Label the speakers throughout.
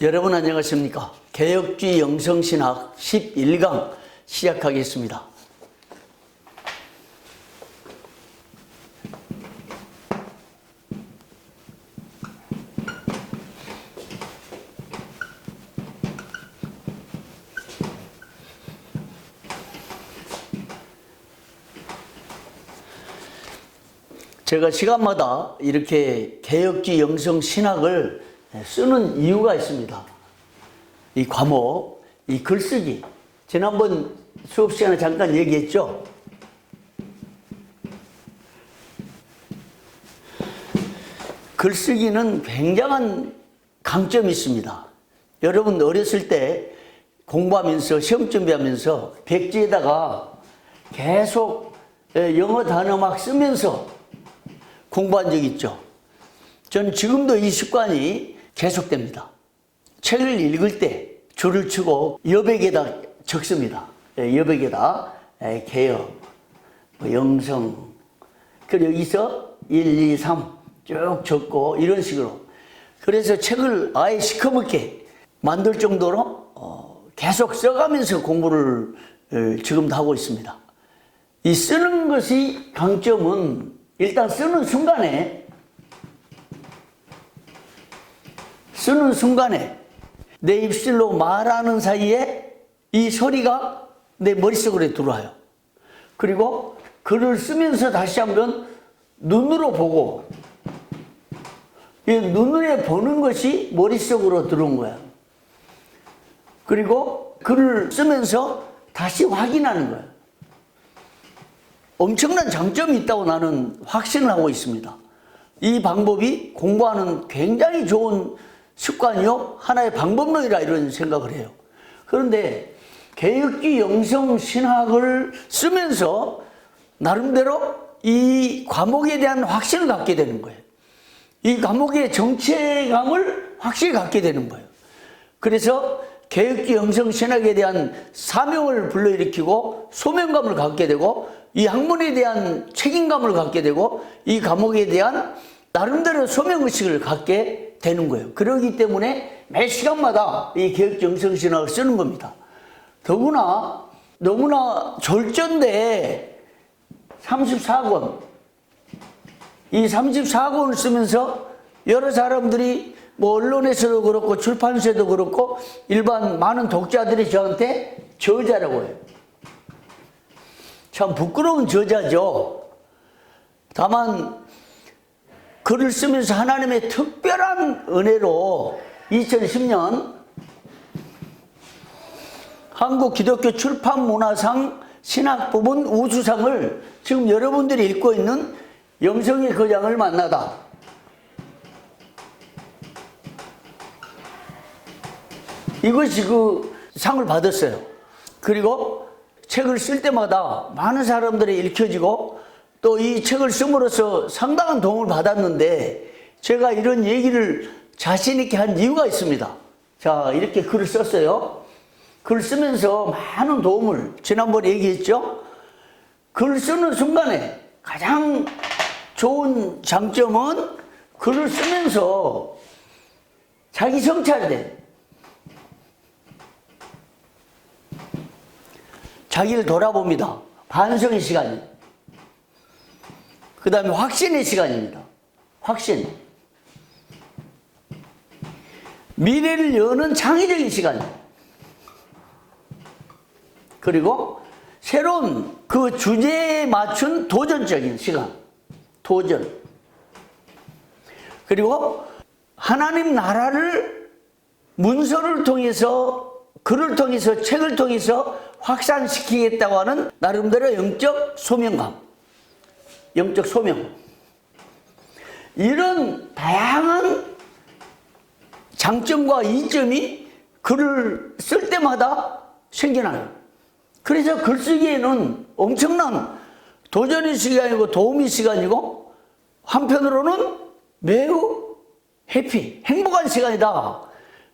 Speaker 1: 여러분 안녕하십니까? 개혁주의 영성신학 11강 시작하겠습니다. 제가 시간마다 이렇게 개혁주의 영성신학을 쓰는 이유가 있습니다. 이 과목, 이 글쓰기. 지난번 수업 시간에 잠깐 얘기했죠? 글쓰기는 굉장한 강점이 있습니다. 여러분 어렸을 때 공부하면서 시험 준비하면서 백지에다가 계속 영어 단어 막 쓰면서 공부한 적 있죠? 저는 지금도 이 습관이 계속됩니다. 책을 읽을 때 줄을 치고 여백에다 적습니다. 여백에다 개혁, 영성, 그리고 여기서 1, 2, 3 쭉 적고 이런 식으로. 그래서 책을 아예 시커멓게 만들 정도로 계속 써가면서 공부를 지금도 하고 있습니다. 이 쓰는 것이 강점은 일단 쓰는 순간에 내 입술로 말하는 사이에 이 소리가 내 머릿속으로 들어와요. 그리고 글을 쓰면서 다시 한번 눈으로 보고 이 눈으로 보는 것이 머릿속으로 들어온 거야. 그리고 글을 쓰면서 다시 확인하는 거야. 엄청난 장점이 있다고 나는 확신을 하고 있습니다. 이 방법이 공부하는 굉장히 좋은 습관이요, 하나의 방법론이라 이런 생각을 해요. 그런데 개혁주의 영성신학을 쓰면서 나름대로 이 과목에 대한 확신을 갖게 되는 거예요. 이 과목의 정체감을 확실히 갖게 되는 거예요. 그래서 개혁주의 영성신학에 대한 사명을 불러일으키고 소명감을 갖게 되고 이 학문에 대한 책임감을 갖게 되고 이 과목에 대한 나름대로 소명의식을 갖게 되는 거예요. 그러기 때문에 매 시간마다 이 개혁주의 영성신학을 쓰는 겁니다. 더구나 너무나 졸전데 34권, 이 34권을 쓰면서 여러 사람들이 뭐 언론에서도 그렇고 출판사에도 그렇고 일반 많은 독자들이 저한테 저자라고 해요. 참 부끄러운 저자죠. 다만 글을 쓰면서 하나님의 특별한 은혜로 2010년 한국기독교출판문화상 신학부문 우수상을 지금 여러분들이 읽고 있는 영성의 거장을 만나다, 이것이 그 상을 받았어요. 그리고 책을 쓸 때마다 많은 사람들이 읽혀지고 또 이 책을 씀으로써 상당한 도움을 받았는데 제가 이런 얘기를 자신 있게 한 이유가 있습니다. 자, 이렇게 글을 썼어요. 글을 쓰면서 많은 도움을, 지난번에 얘기했죠? 글을 쓰는 순간에 가장 좋은 장점은 글을 쓰면서 자기 성찰이 돼. 자기를 돌아봅니다. 반성의 시간이. 그 다음에 확신의 시간입니다. 확신. 미래를 여는 창의적인 시간이에요. 그리고 새로운 그 주제에 맞춘 도전적인 시간. 도전. 그리고 하나님 나라를 문서를 통해서, 글을 통해서, 책을 통해서 확산시키겠다고 하는 나름대로 영적 소명감. 영적 소명. 이런 다양한 장점과 이점이 글을 쓸 때마다 생겨나요. 그래서 글쓰기에는 엄청난 도전의 시간이고 도움의 시간이고 한편으로는 매우 행복한 시간이다.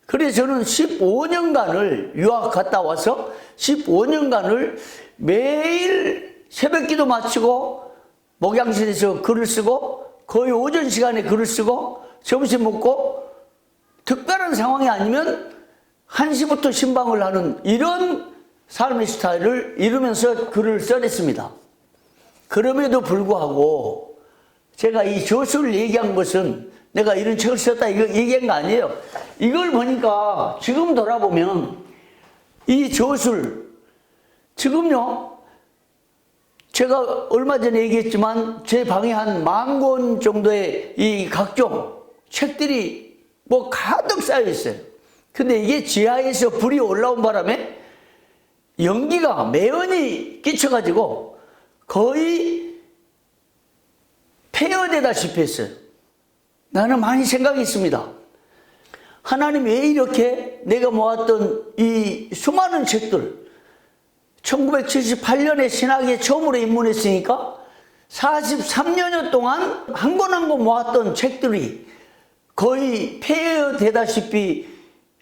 Speaker 1: 그래서 저는 15년간을 유학 갔다 와서 15년간을 매일 새벽기도 마치고 목양실에서 글을 쓰고 거의 오전 시간에 글을 쓰고 점심 먹고 특별한 상황이 아니면 1시부터 신방을 하는 이런 삶의 스타일을 이루면서 글을 써냈습니다. 그럼에도 불구하고 제가 이 저술을 얘기한 것은 내가 이런 책을 썼다 이거 얘기한 거 아니에요. 이걸 보니까 지금 돌아보면 이 저술, 지금요, 제가 얼마 전에 얘기했지만 제 방에 한 10,000권 정도의 이 각종 책들이 뭐 가득 쌓여 있어요. 근데 이게 지하에서 불이 올라온 바람에 연기가 매연이 끼쳐가지고 거의 폐허되다시피 했어요. 나는 많이 생각이 있습니다. 하나님 왜 이렇게 내가 모았던 이 수많은 책들, 1978년에 신학에 처음으로 입문했으니까 43년여 동안 한 권 한 권 모았던 책들이 거의 폐허되다시피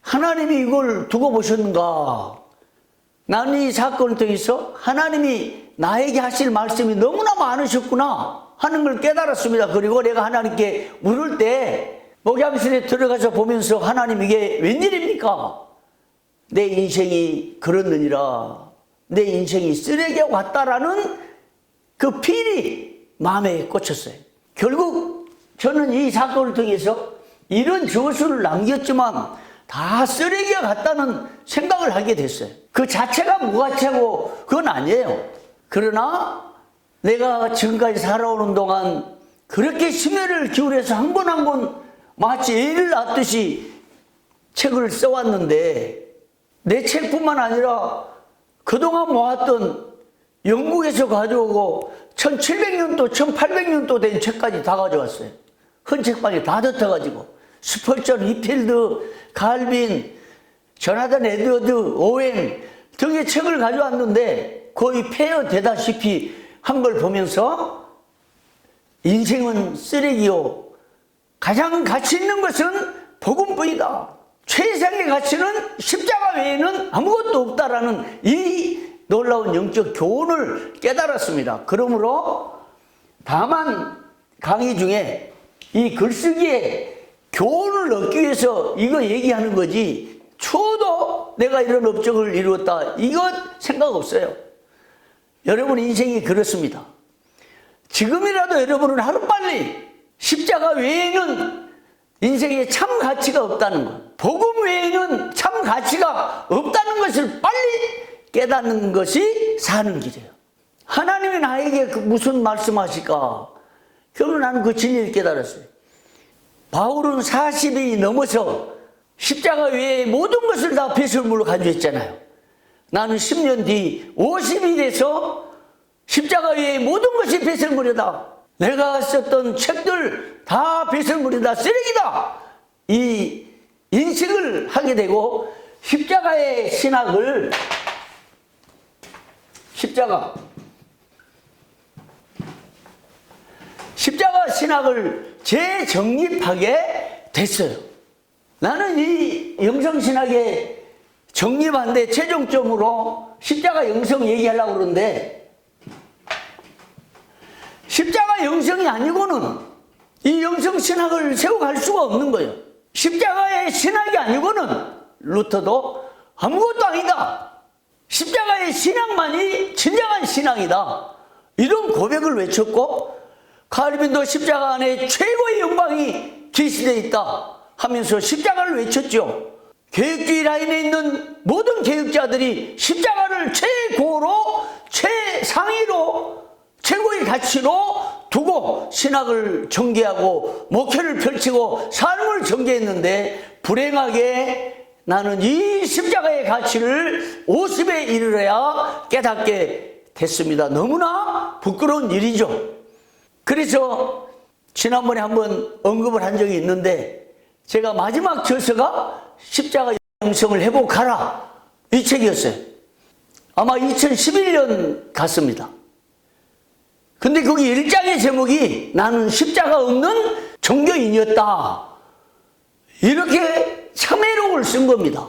Speaker 1: 하나님이 이걸 두고 보셨는가? 나는 이 사건을 통해서 하나님이 나에게 하실 말씀이 너무나 많으셨구나 하는 걸 깨달았습니다. 그리고 내가 하나님께 물을 때 목양실에 들어가서 보면서 하나님 이게 웬일입니까? 내 인생이 그렇느니라. 내 인생이 쓰레기와 같다라는 그 필이 마음에 꽂혔어요. 결국 저는 이 사건을 통해서 이런 저술을 남겼지만 다 쓰레기와 같다는 생각을 하게 됐어요. 그 자체가 무가치하고 그건 아니에요. 그러나 내가 지금까지 살아오는 동안 그렇게 심혈을 기울여서 한 권 한 권 마치 애를 낳듯이 책을 써왔는데 내 책뿐만 아니라 그동안 모았던 영국에서 가져오고 1700년도 1800년도 된 책까지 다 가져왔어요. 헌책방에 다 덮어가지고 스펄전, 리필드, 갈빈, 조나단 에드워드, 오웬 등의 책을 가져왔는데 거의 폐허되다시피 한 걸 보면서 인생은 쓰레기요, 가장 가치 있는 것은 복음뿐이다, 최상의 가치는 십자가 외에는 아무것도 없다라는 이 놀라운 영적 교훈을 깨달았습니다. 그러므로 다만 강의 중에 이 글쓰기에 교훈을 얻기 위해서 이거 얘기하는 거지 추워도 내가 이런 업적을 이루었다 이것 생각 없어요. 여러분 인생이 그렇습니다. 지금이라도 여러분은 하루빨리 십자가 외에는 인생에 참 가치가 없다는 것, 복음 외에는 참 가치가 없다는 것을 빨리 깨닫는 것이 사는 길이에요. 하나님이 나에게 무슨 말씀하실까? 결국 나는 그 진리를 깨달았어요. 바울은 40이 넘어서 십자가 외에 모든 것을 다 배설물로 가져했잖아요. 나는 10년 뒤 50이 돼서 십자가 외에 모든 것이 배설물이다. 내가 썼던 책들 다 배설물이다, 쓰레기다. 이 인식을 하게 되고 십자가의 신학을 십자가 재정립하게 됐어요. 나는 이 영성신학에 정립한데 최종점으로 십자가 영성 얘기하려고 그러는데 십자가 영성이 아니고는 이 영성신학을 세워갈 수가 없는 거예요. 십자가의 신학이 아니고는 루터도 아무것도 아니다. 십자가의 신앙만이 진정한 신앙이다. 이런 고백을 외쳤고 칼빈도 십자가 안에 최고의 영광이 계시되어 있다 하면서 십자가를 외쳤죠. 개혁주의 라인에 있는 모든 개혁자들이 십자가를 최고로 최상위로 최고의 가치로 두고 신학을 전개하고 목회를 펼치고 삶을 전개했는데 불행하게 나는 이 십자가의 가치를 50에 이르러야 깨닫게 됐습니다. 너무나 부끄러운 일이죠. 그래서 지난번에 한번 언급을 한 적이 있는데 제가 마지막 저서가 십자가 영성을 회복하라 이 책이었어요. 아마 2011년 같습니다. 근데 거기 1장의 제목이 나는 십자가 없는 종교인이었다 이렇게 참회록을 쓴 겁니다.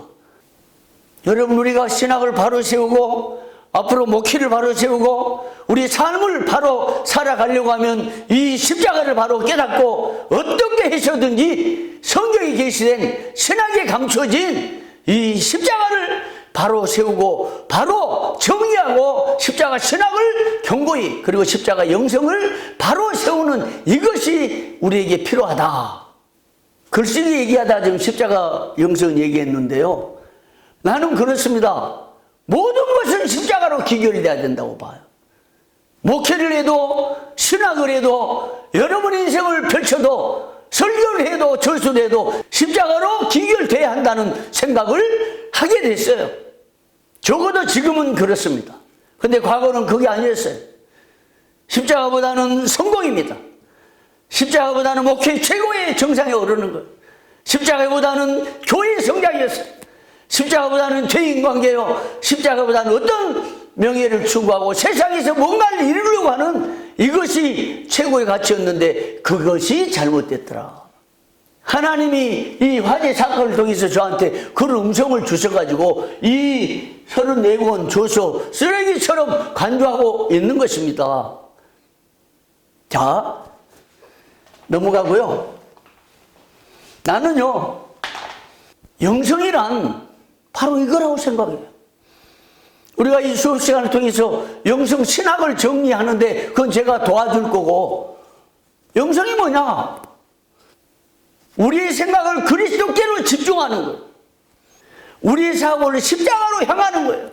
Speaker 1: 여러분 우리가 신학을 바로 세우고 앞으로 목회를 바로 세우고 우리 삶을 바로 살아가려고 하면 이 십자가를 바로 깨닫고 어떻게 해서든지 성경이 계시된 신학에 감춰진 이 십자가를 바로 세우고 바로 정의하고 십자가 신학을 견고히 그리고 십자가 영성을 바로 세우는 이것이 우리에게 필요하다. 글쓰기 얘기하다 지금 십자가 영성 얘기했는데요. 나는 그렇습니다. 모든 것은 십자가로 기결이 돼야 된다고 봐요. 목회를 해도 신학을 해도 여러분의 인생을 펼쳐도 설교를 해도 절수를 해도 십자가로 기결돼야 한다는 생각을 하게 됐어요. 적어도 지금은 그렇습니다. 근데 과거는 그게 아니었어요. 십자가보다는 성공입니다. 십자가보다는 목회 최고의 정상에 오르는 것. 십자가보다는 교회 성장이었어요. 십자가보다는 대인관계요. 십자가보다는 어떤 명예를 추구하고 세상에서 뭔가를 이루려고 하는 이것이 최고의 가치였는데 그것이 잘못됐더라. 하나님이 이 화재 사건을 통해서 저한테 그런 음성을 주셔가지고 이 34권 줘서 쓰레기처럼 간주하고 있는 것입니다. 자, 넘어가고요. 나는요, 영성이란 바로 이거라고 생각해요. 우리가 이 수업 시간을 통해서 영성 신학을 정리하는데 그건 제가 도와줄 거고, 영성이 뭐냐? 우리의 생각을 그리스도께로 집중하는 거예요. 우리의 사고를 십자가로 향하는 거예요.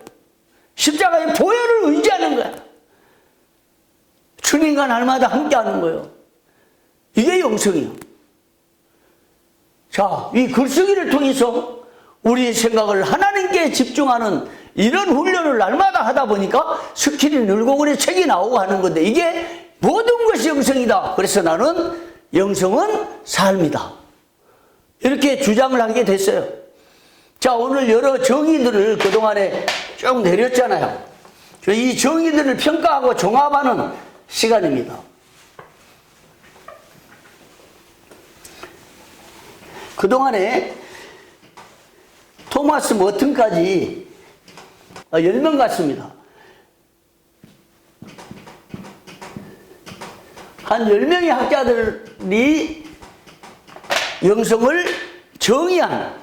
Speaker 1: 십자가의 보혈을 의지하는 거야. 주님과 날마다 함께하는 거예요. 이게 영성이에요. 자, 이 글쓰기를 통해서 우리의 생각을 하나님께 집중하는 이런 훈련을 날마다 하다 보니까 스킬이 늘고 그래 책이 나오고 하는 건데 이게 모든 것이 영성이다. 그래서 나는 영성은 삶이다. 이렇게 주장을 하게 됐어요. 자, 오늘 여러 정의들을 그동안에 쭉 내렸잖아요. 이 정의들을 평가하고 종합하는 시간입니다. 그동안에 토마스 머튼까지 10명 같습니다. 한 10명의 학자들이 영성을 정의한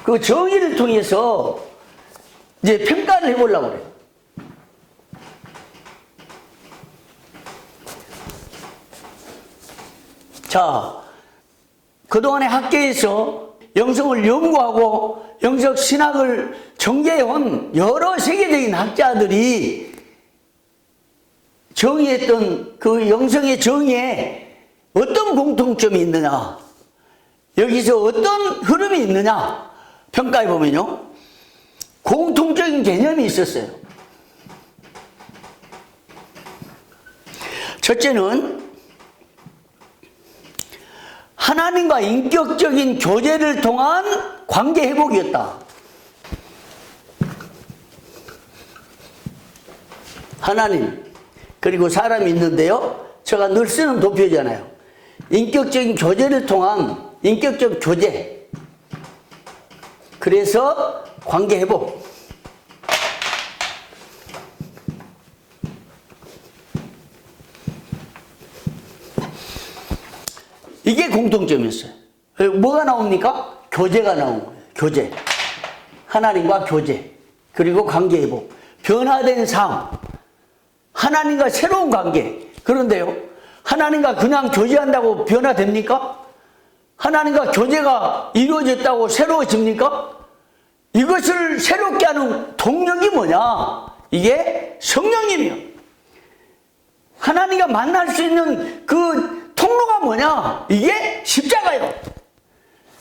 Speaker 1: 그 정의를 통해서 이제 평가를 해보려고 그래요. 자, 그동안의 학계에서 영성을 연구하고 영적 신학을 전개해온 여러 세계적인 학자들이 정의했던 그 영성의 정의에 어떤 공통점이 있느냐, 여기서 어떤 흐름이 있느냐 평가해 보면요, 공통적인 개념이 있었어요. 첫째는 하나님과 인격적인 교제를 통한 관계 회복이었다. 하나님 그리고 사람이 있는데요, 제가 늘 쓰는 도표잖아요. 인격적인 교제를 통한 인격적 교제, 그래서 관계 회복. 이게 공통점이었어요. 뭐가 나옵니까? 교제가 나온 거예요. 교제. 하나님과 교제. 그리고 관계 회복. 변화된 삶. 하나님과 새로운 관계. 그런데요, 하나님과 그냥 교제한다고 변화됩니까? 하나님과 교제가 이루어졌다고 새로워집니까? 이것을 새롭게 하는 동력이 뭐냐? 이게 성령님이요. 하나님과 만날 수 있는 그 통로가 뭐냐? 이게 십자가요.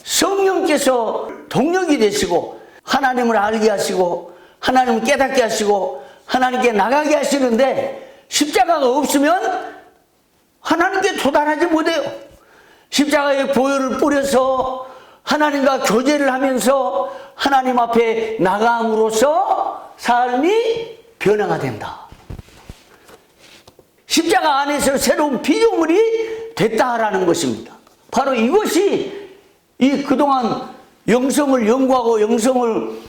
Speaker 1: 성령께서 동력이 되시고 하나님을 알게 하시고 하나님을 깨닫게 하시고 하나님께 나가게 하시는데, 십자가가 없으면 하나님께 도달하지 못해요. 십자가의 보혈을 뿌려서 하나님과 교제를 하면서 하나님 앞에 나감으로써 삶이 변화가 된다. 십자가 안에서 새로운 피조물이 됐다라는 것입니다. 바로 이것이 이 그동안 영성을 연구하고 영성을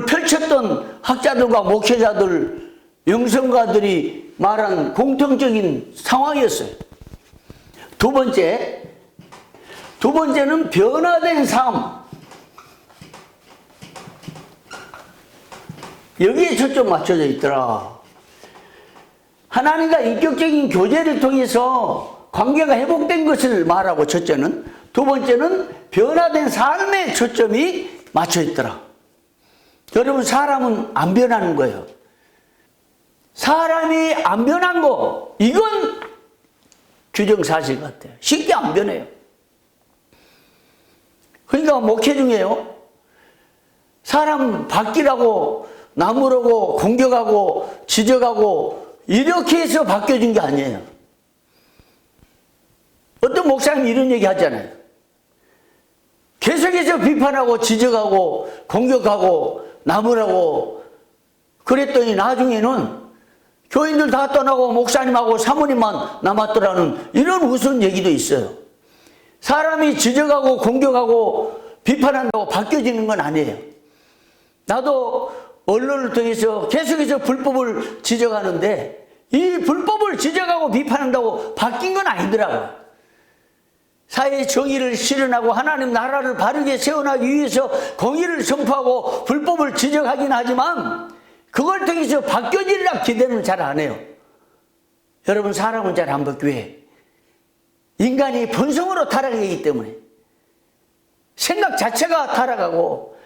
Speaker 1: 펼쳤던 학자들과 목회자들, 영성가들이 말한 공통적인 상황이었어요. 두 번째, 두 번째는 변화된 삶. 여기에 초점 맞춰져 있더라. 하나님과 인격적인 교제를 통해서 관계가 회복된 것을 말하고 첫째는, 두 번째는 변화된 삶에 초점이 맞춰 있더라. 여러분, 사람은 안 변하는 거예요. 사람이 안 변한 거, 이건 규정사실 같아요. 쉽게 안 변해요. 그러니까 목회 중에요, 사람 바뀌라고 나무라고 공격하고 지적하고 이렇게 해서 바뀌어진 게 아니에요. 어떤 목사님이 이런 얘기 하잖아요. 계속해서 비판하고 지적하고 공격하고 나무라고 그랬더니 나중에는 교인들 다 떠나고 목사님하고 사모님만 남았더라는 이런 우스운 얘기도 있어요. 사람이 지적하고 공격하고 비판한다고 바뀌어지는 건 아니에요. 나도 언론을 통해서 계속해서 불법을 지적하는데 이 불법을 지적하고 비판한다고 바뀐 건 아니더라고요. 사회의 정의를 실현하고 하나님 나라를 바르게 세워나가기 위해서 공의를 선포하고 불법을 지적하긴 하지만 그걸 통해서 바뀌어지리라 기대는 잘 안 해요. 여러분, 사람은 잘 안 바뀌어요. 인간이 본성으로 타락하기 때문에 생각 자체가 타락하고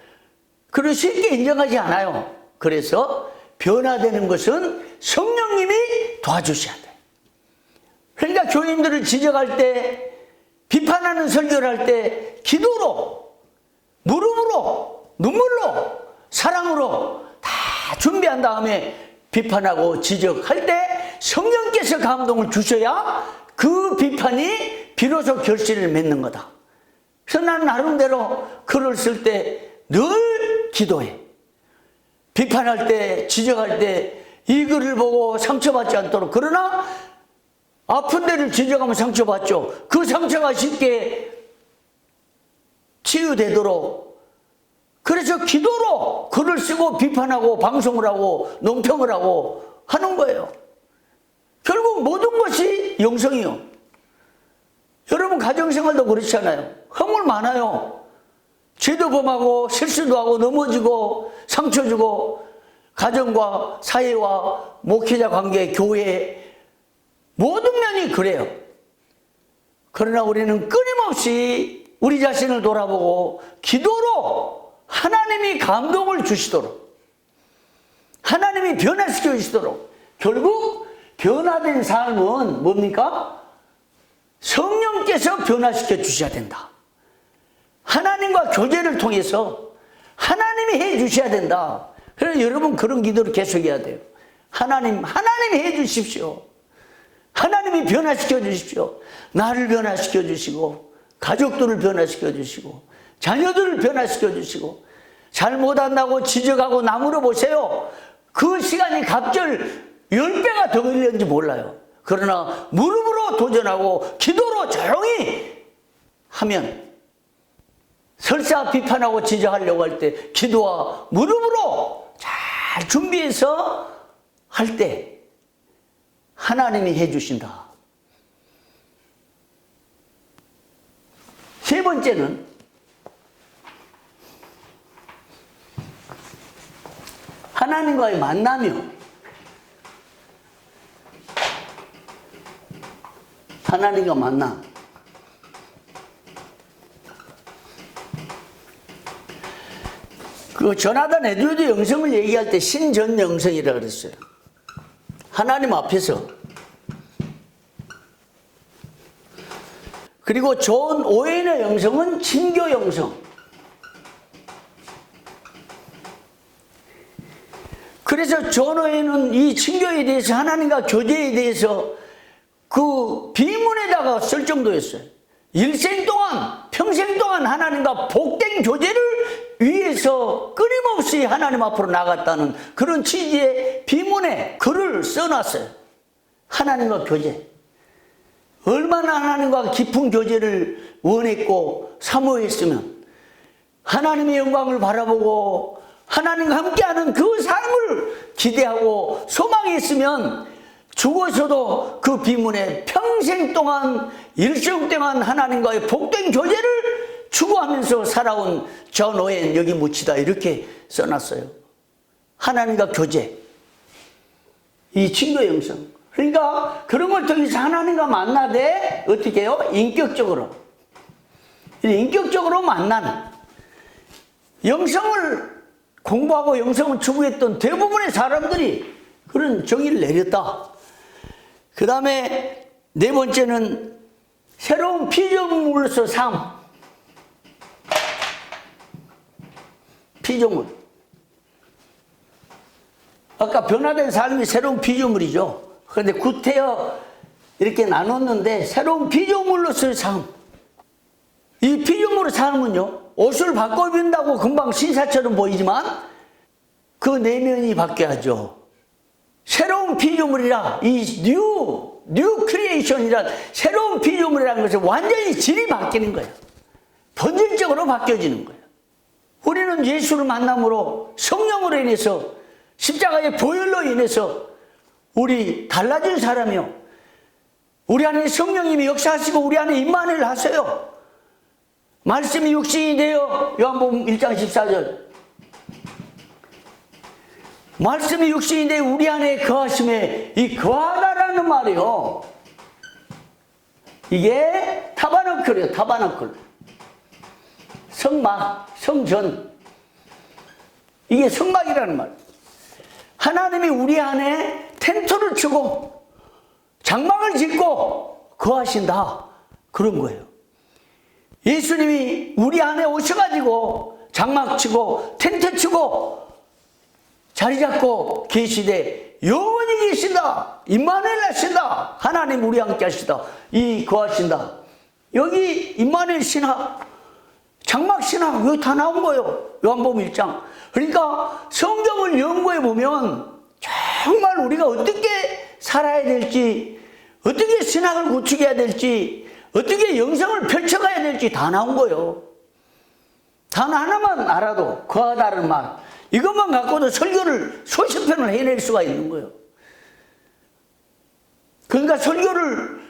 Speaker 1: 그걸 쉽게 인정하지 않아요. 그래서 변화되는 것은 성령님이 도와주셔야 돼요. 그러니까 교인들을 지적할 때, 비판하는 설교를 할 때 기도로, 무릎으로, 눈물로, 사랑으로 다 준비한 다음에 비판하고 지적할 때 성령께서 감동을 주셔야 그 비판이 비로소 결실을 맺는 거다. 그래서 나는 나름대로 글을 쓸 때 늘 기도해. 비판할 때, 지적할 때 이 글을 보고 상처받지 않도록. 그러나 아픈 데를 지적하면 상처받죠. 그 상처가 쉽게 치유되도록. 그래서 기도로 글을 쓰고 비판하고 방송을 하고 논평을 하고 하는 거예요. 결국 모든 것이 영성이요. 여러분, 가정생활도 그렇잖아요. 허물 많아요. 죄도 범하고 실수도 하고 넘어지고 상처 주고 가정과 사회와 목회자 관계, 교회 모든 면이 그래요. 그러나 우리는 끊임없이 우리 자신을 돌아보고 기도로 하나님이 감동을 주시도록, 하나님이 변화시켜 주시도록. 결국 변화된 삶은 뭡니까? 성령께서 변화시켜 주셔야 된다. 하나님과 교제를 통해서 하나님이 해 주셔야 된다. 그래서 여러분, 그런 기도를 계속해야 돼요. 하나님이 해 주십시오. 하나님이 변화시켜 주십시오. 나를 변화시켜 주시고, 가족들을 변화시켜 주시고, 자녀들을 변화시켜 주시고. 잘못한다고 지적하고 나무려 보세요. 그 시간이 갑절 10배가 더 걸렸는지 몰라요. 그러나 무릎으로 도전하고 기도로 조용히 하면, 설사 비판하고 지적하려고 할 때 기도와 무릎으로 잘 준비해서 할 때 하나님이 해주신다. 세 번째는 하나님과의 만남이요. 하나님과 만남. 그 조나단 에드워드 영성을 얘기할 때 신전 영성이라고 그랬어요. 하나님 앞에서. 그리고 존 오웬의 영성은 친교 영성. 그래서 존 오웬은 이 친교에 대해서, 하나님과 교제에 대해서 그 비문에다가 쓸 정도였어요. 일생 동안, 평생 동안 하나님과 복된 교제를 위해서 끊임없이 하나님 앞으로 나갔다는 그런 취지의 비문에 글을 써놨어요. 하나님과 교제. 얼마나 하나님과 깊은 교제를 원했고 사모했으면 하나님의 영광을 바라보고 하나님과 함께하는 그 삶을 기대하고 소망했으면 죽어서도 그 비문에 평생 동안 일생 동안 하나님과의 복된 교제를 추구하면서 살아온 존 오웬 여기 묻히다 이렇게 써놨어요. 하나님과 교제, 이 친구의 영성. 그러니까 그런 걸 통해서 하나님과 만나되 어떻게 해요? 인격적으로 만난 영성을 공부하고 영성을 추구했던 대부분의 사람들이 그런 정의를 내렸다. 그 다음에 네 번째는 새로운 피조물로서 삶. 피조물. 아까 변화된 삶이 새로운 피조물이죠. 그런데 구태여 이렇게 나눴는데 새로운 피조물로서의 삶. 이 피조물의 삶은요, 옷을 바꿔 입는다고 금방 신사처럼 보이지만 그 내면이 바뀌어야죠. 새로운 피조물이라, 이 뉴 크리에이션이란 새로운 피조물이라는 것은 완전히 질이 바뀌는 거예요. 본질적으로 바뀌어지는 거예요. 우리는 예수를 만남으로 성령으로 인해서 십자가의 보혈로 인해서 우리 달라진 사람이요. 우리 안에 성령님이 역사하시고 우리 안에 임만을 하세요. 말씀이 육신이 되어 요한복음 1장 14절 말씀이 육신이 되어 우리 안에 거하심에 이 거하다라는 말이요. 이게 타바너클이에요. 타바너클. 성막, 성전. 이게 성막이라는 말. 하나님이 우리 안에 텐트를 치고 장막을 짓고 거하신다. 그런 거예요. 예수님이 우리 안에 오셔가지고 장막 치고 텐트 치고 자리 잡고 계시되 영원히 계신다. 임마누엘 하신다. 하나님 우리 함께 하시다. 이 거하신다. 여기 임마누엘 신학, 장막 신학 여기 다 나온 거예요. 요한복음 1장. 그러니까 성경을 연구해 보면 정말 우리가 어떻게 살아야 될지, 어떻게 신학을 구축해야 될지, 어떻게 영성을 펼쳐가야 될지 다 나온 거예요. 단 하나만 알아도 거하다는 말, 이것만 갖고도 설교를 수십 편을 해낼 수가 있는 거예요. 그러니까 설교를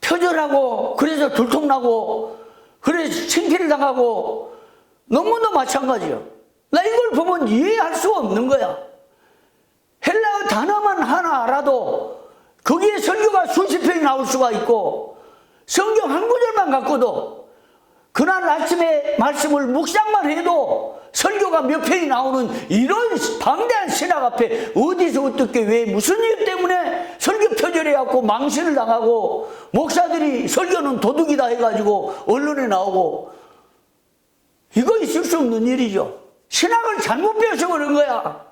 Speaker 1: 표절하고 그래서 들통나고 그래서 창피를 당하고 논문도 마찬가지예요. 나 이걸 보면 이해할 수가 없는 거야. 헬라어 단어만 하나 알아도 거기에 설교가 수십 편이 나올 수가 있고 성경 한 구절만 갖고도 그날 아침에 말씀을 묵상만 해도 설교가 몇 편이 나오는 이런 방대한 신학 앞에 어디서 어떻게 왜 무슨 이유 때문에 설교 표절해갖고 망신을 당하고 목사들이 설교는 도둑이다 해가지고 언론에 나오고 이거 있을 수 없는 일이죠. 신학을 잘못 배워서 그런 거야.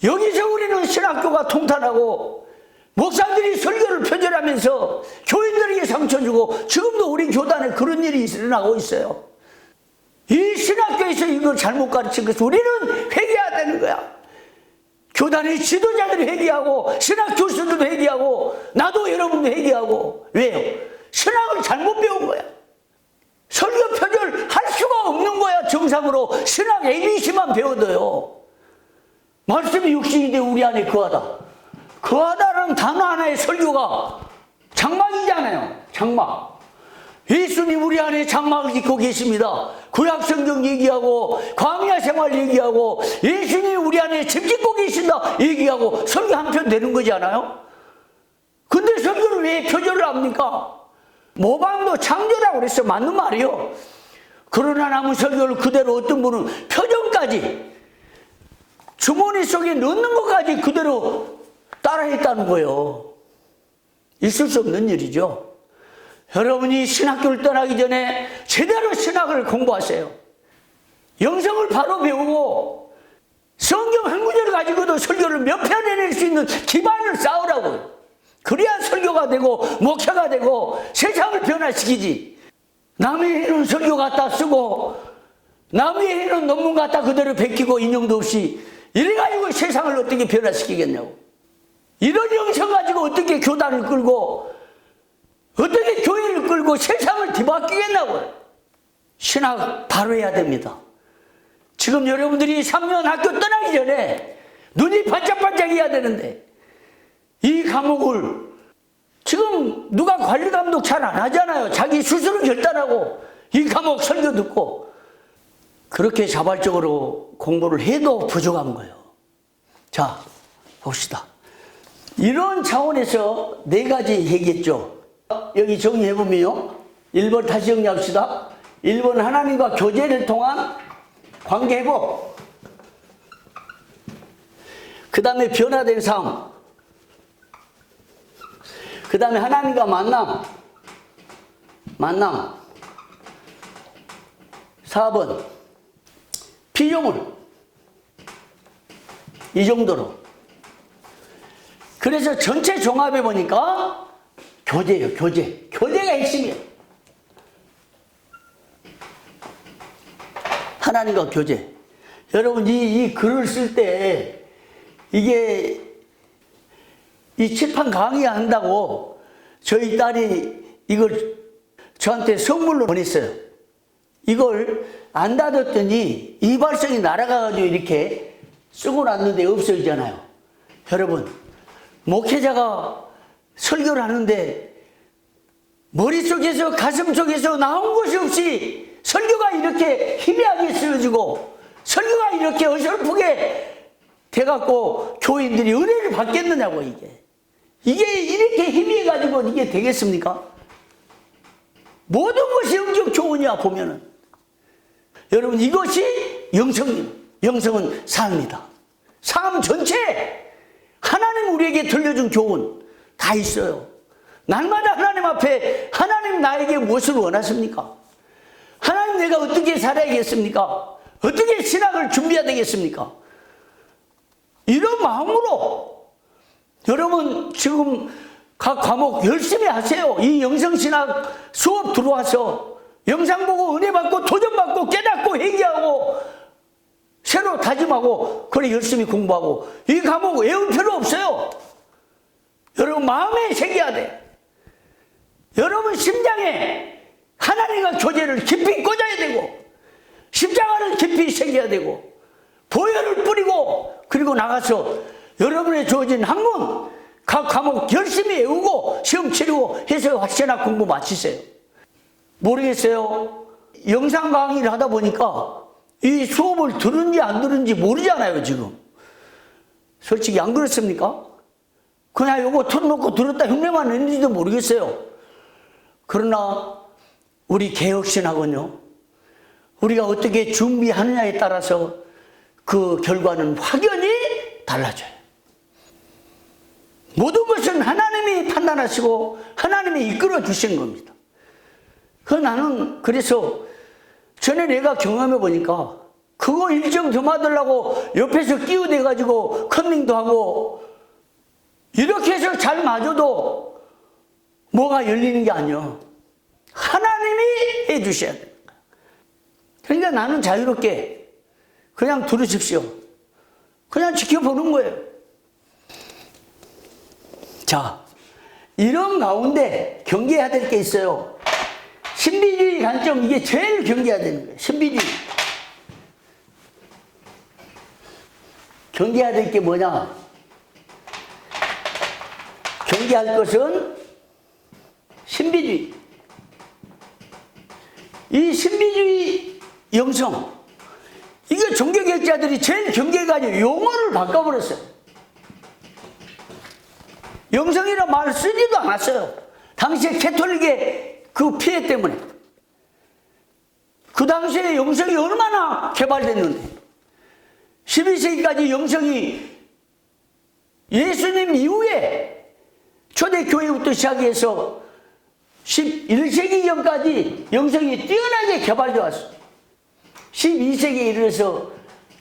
Speaker 1: 여기서 우리는 신학교가 통탄하고 목사들이 설교를 표절하면서 교인들에게 상처 주고 지금도 우리 교단에 그런 일이 일어나고 있어요. 이 신학교에서 이걸 잘못 가르친 것을 우리는 회개해야 되는 거야. 교단의 지도자들이 회개하고 신학 교수들도 회개하고 나도 여러분도 회개하고. 왜요? 신학을 잘못 배운 거야. 설교 표절 할 수가 없는 거야. 정상으로 신학 ABC만 배워도요. 말씀이 육신이 되어 우리 안에 거하다. 거하다는 단어 하나의 설교가 장막이잖아요. 장막. 예수님 우리 안에 장막을 짓고 계십니다. 구약성경 얘기하고 광야 생활 얘기하고 예수님이 우리 안에 집 짓고 계신다 얘기하고 설교 한 편 되는 거지 않아요? 근데 설교를 왜 표절을 합니까? 모방도 창조라고 그랬어요. 맞는 말이요. 그러나 남은 설교를 그대로 어떤 분은 표정까지 주머니 속에 넣는 것까지 그대로 따라했다는 거예요. 있을 수 없는 일이죠. 여러분이 신학교를 떠나기 전에 제대로 신학을 공부하세요. 영성을 바로 배우고 성경 한 구절을 가지고도 설교를 몇 편 해낼 수 있는 기반을 쌓으라고요. 그래야 설교가 되고 목회가 되고 세상을 변화시키지. 남이 해놓은 설교 갖다 쓰고 남이 해놓은 논문 갖다 그대로 베끼고 인용도 없이 이래가지고 세상을 어떻게 변화시키겠냐고. 이런 영성 가지고 어떻게 교단을 끌고 어떻게 교회를 끌고 세상을 뒤바뀌겠냐고요. 신학 바로 해야 됩니다. 지금 여러분들이 3년 학교 떠나기 전에 눈이 반짝반짝 해야 되는데 이 과목을 지금 누가 관리 감독 잘 안 하잖아요. 자기 스스로 결단하고 이 과목 설교 듣고 그렇게 자발적으로 공부를 해도 부족한 거예요. 자, 봅시다. 이런 차원에서 네 가지 얘기했죠. 여기 정리해보면요. 1번 다시 정리합시다. 1번 하나님과 교제를 통한 관계 회복. 그 다음에 변화된 삶. 그 다음에 하나님과 만남. 4번 피조물. 이 정도로. 그래서 전체 종합해 보니까 교제예요. 교제가 핵심이에요. 하나님과 교제. 여러분 이 글을 쓸 때 이게 이 칠판 강의한다고 저희 딸이 이걸 저한테 선물로 보냈어요. 이걸 안 닫았더니 이발성이 날아가가지고 이렇게 쓰고 났는데 없어지잖아요. 여러분, 목회자가 설교를 하는데 머릿속에서 가슴 속에서 나온 것이 없이 설교가 이렇게 희미하게 쓰여지고 설교가 이렇게 어설프게 돼갖고 교인들이 은혜를 받겠느냐고 이게 이렇게 희미해가지고 이게 되겠습니까? 모든 것이 영적 교훈이야 보면은. 여러분 이것이 영성은 삶이다. 삶 전체 하나님 우리에게 들려준 교훈 다 있어요. 날마다 하나님 앞에 하나님 나에게 무엇을 원하십니까? 하나님 내가 어떻게 살아야겠습니까? 어떻게 신학을 준비해야 되겠습니까? 이런 마음으로 여러분 지금 각 과목 열심히 하세요. 이 영성신학 수업 들어와서 영상 보고 은혜 받고 도전 받고 깨닫고 회개하고 새로 다짐하고 그래 열심히 공부하고 이 과목 외울 필요 없어요. 여러분 마음에 새겨야 돼. 여러분 심장에 하나님과 교제를 깊이 꽂아야 되고 십자가를 깊이 새겨야 되고 보혈을 뿌리고 그리고 나가서 여러분의 주어진 학문 각 과목 열심히 외우고 시험 치르고 해서 신학 공부 마치세요. 모르겠어요. 영상 강의를 하다 보니까 이 수업을 들은지 안 들은지 모르잖아요 지금. 솔직히 안 그렇습니까? 그냥 요거 틀어놓고 들었다 흉내만 냈는지도 모르겠어요. 그러나 우리 개혁신학은요, 우리가 어떻게 준비하느냐에 따라서 그 결과는 확연히 달라져요. 모든 것은 하나님이 판단하시고 하나님이 이끌어 주신 겁니다. 나는 그래서 전에 내가 경험해 보니까 그거 1점 더 맞으려고 옆에서 끼어대가지고 컨닝도 하고 이렇게 해서 잘 맞아도 뭐가 열리는 게 아니야. 하나님이 해 주셔야 돼요. 그러니까 나는 자유롭게 그냥 들으십시오. 그냥 지켜보는 거예요. 자, 이런 가운데 경계해야 될 게 있어요. 신비주의 관점, 이게 제일 경계해야 되는 거예요. 신비주의. 경계해야 될 게 뭐냐? 경계할 것은 신비주의. 이 신비주의 영성, 이게 종교개혁자들이 제일 경계해가지고 용어를 바꿔버렸어요. 영성이라는 말을 쓰지도 않았어요. 당시에 캐톨릭의 그 피해 때문에. 그 당시에 영성이 얼마나 개발됐는데 12세기까지 영성이 예수님 이후에 초대교회부터 시작해서 11세기경까지 영성이 뛰어나게 개발되어 왔어요. 12세기에 이르러서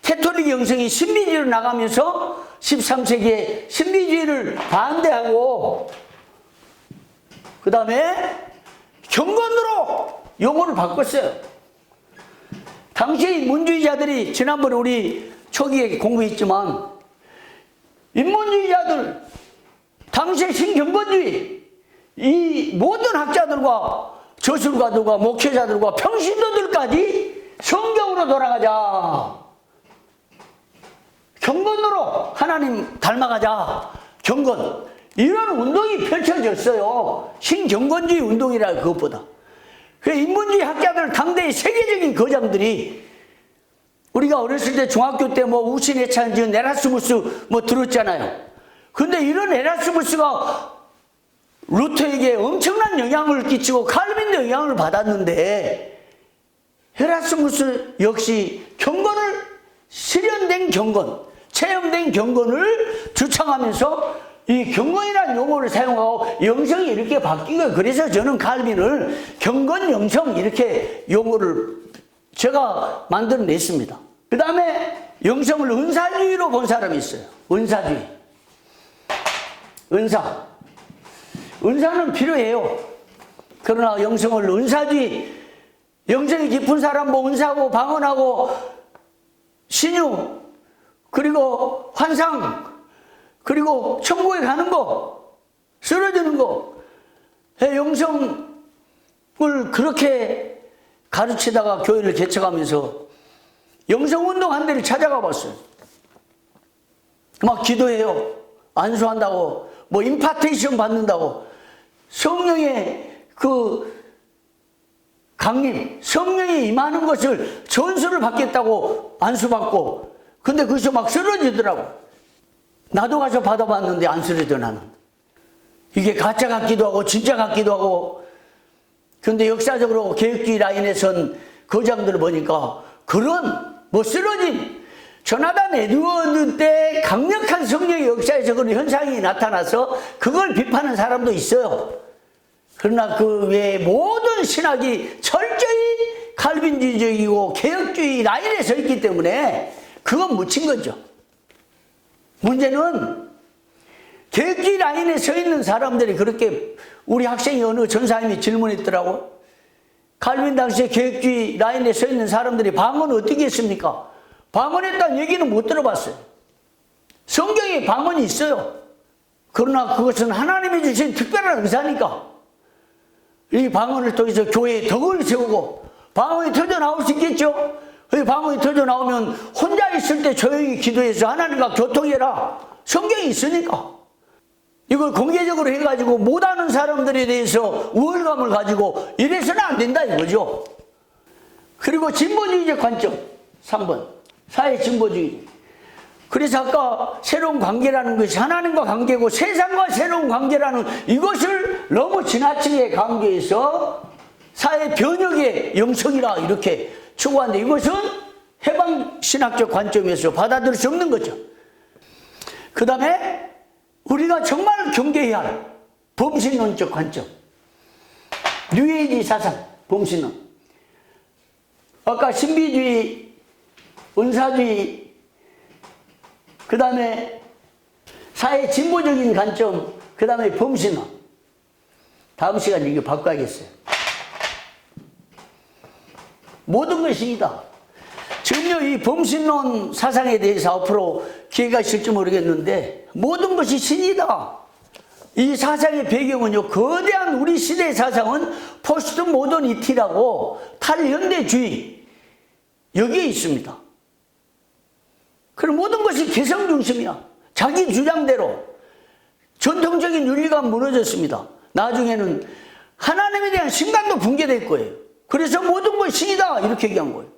Speaker 1: 캐톨릭 영성이 신비주의로 나가면서 13세기에 신비주의를 반대하고 그 다음에 경건으로 용어를 바꿨어요. 당시 문주의자들이 지난번에 우리 초기에 공부했지만 인문주의자들, 당시의 신경건주의, 이 모든 학자들과 저술가들과 목회자들과 평신도들까지 성경으로 돌아가자. 경건으로 하나님 닮아가자. 경건. 이런 운동이 펼쳐졌어요. 신경건주의 운동이라 그것보다. 그 인본주의 학자들 당대의 세계적인 거장들이 우리가 어렸을 때 중학교 때 뭐 우신해찬 지은 에라스무스 뭐 들었잖아요. 근데 이런 에라스무스가 루터에게 엄청난 영향을 끼치고 칼빈도 영향을 받았는데 에라스무스 역시 경건을 실현된 경건, 체험된 경건을 주창하면서 이 경건이라는 용어를 사용하고 영성이 이렇게 바뀐 거예요. 그래서 저는 칼빈을 경건 영성 이렇게 용어를 제가 만들어냈습니다. 그 다음에 영성을 은사주의로 본 사람이 있어요. 은사주의. 은사는 필요해요. 그러나 영성을 은사주의, 영성이 깊은 사람 뭐 은사하고 방언하고 신유 그리고 환상 그리고 천국에 가는 거 쓰러지는 거 영성을 그렇게 가르치다가 교회를 개척하면서 영성운동 한 데를 찾아가 봤어요. 막 기도해요. 안수한다고 뭐 임파테이션 받는다고 성령의 그 강림, 성령이 임하는 것을 전수를 받겠다고 안수받고 근데 거기서 막 쓰러지더라고. 나도 가서 받아봤는데 안 쓰러져 나는. 이게 가짜 같기도 하고 진짜 같기도 하고 근데 역사적으로 개혁주의 라인에 선 거장들을 보니까 그런 뭐 쓰러짐 조나단 에드워드 때 강력한 성령의 역사에서 그런 현상이 나타나서 그걸 비판하는 사람도 있어요. 그러나 그 외에 모든 신학이 철저히 칼빈주의적이고 개혁주의 라인에 서 있기 때문에 그건 묻힌 거죠. 문제는 개혁주의 라인에 서 있는 사람들이 그렇게 우리 학생이 어느 전사님이 질문했더라고. 칼빈 당시에 개혁주의 라인에 서 있는 사람들이 방언을 어떻게 했습니까? 방언했다는 얘기는 못 들어봤어요. 성경에 방언이 있어요. 그러나 그것은 하나님이 주신 특별한 은사니까 이 방언을 통해서 교회에 덕을 세우고 방언이 터져 나올 수 있겠죠. 그 방언이 터져 나오면 혼자 있을 때 조용히 기도해서 하나님과 교통해라. 성경이 있으니까. 이걸 공개적으로 해가지고 못하는 사람들에 대해서 우월감을 가지고 이래서는 안 된다 이거죠. 그리고 진보주의적 관점 3번 사회 진보주의. 그래서 아까 새로운 관계라는 것이 하나님과 관계고 세상과 새로운 관계라는 이것을 너무 지나치게 강조해서 사회 변혁의 영성이라 이렇게 추구하는데 이것은 해방신학적 관점에서 받아들일 수 없는 거죠. 그 다음에 우리가 정말 경계해야 할 범신론적 관점. 뉴에이지 사상, 범신론. 아까 신비주의, 은사주의, 그 다음에 사회 진보적인 관점, 그 다음에 범신론. 다음 시간에 이거 바꿔야겠어요. 모든 것이 이다. 전혀 이 범신론 사상에 대해서 앞으로 기회가 있을지 모르겠는데 모든 것이 신이다. 이 사상의 배경은요, 거대한 우리 시대의 사상은 포스트 모더니티라고 탈현대주의 여기에 있습니다. 그럼 모든 것이 개성 중심이야. 자기 주장대로 전통적인 윤리가 무너졌습니다. 나중에는 하나님에 대한 신간도 붕괴될 거예요. 그래서 모든 것이 신이다 이렇게 얘기한 거예요.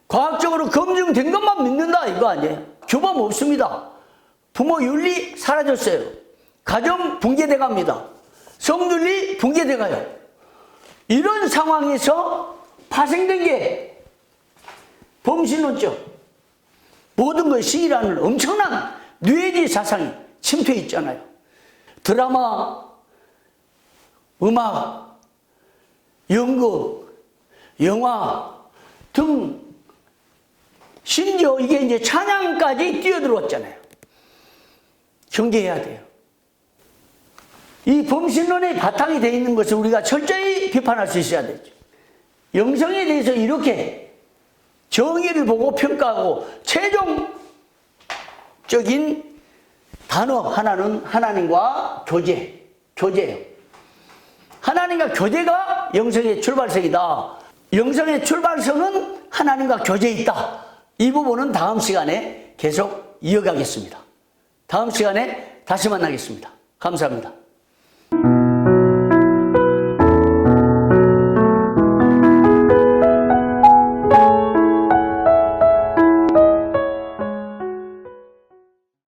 Speaker 1: 과학적으로 검증된 것만 믿는다 이거 아니에요. 규범 없습니다. 부모 윤리 사라졌어요. 가정 붕괴돼 갑니다. 성윤리 붕괴돼 가요. 이런 상황에서 파생된 게 범신론적 모든 것이 신이라는 엄청난 뇌지 사상이 침투해 있잖아요. 드라마, 음악, 연극, 영화 등 심지어 이게 이제 찬양까지 뛰어들어왔잖아요. 경계해야 돼요. 이 범신론의 바탕이 되어 있는 것을 우리가 철저히 비판할 수 있어야 되죠. 영성에 대해서 이렇게 정의를 보고 평가하고 최종적인 단어 하나는 하나님과 교제예요. 하나님과 교제가 영성의 출발선이다. 영성의 출발선은 하나님과 교제에 있다. 이 부분은 다음 시간에 계속 이어가겠습니다. 다음 시간에 다시 만나겠습니다. 감사합니다.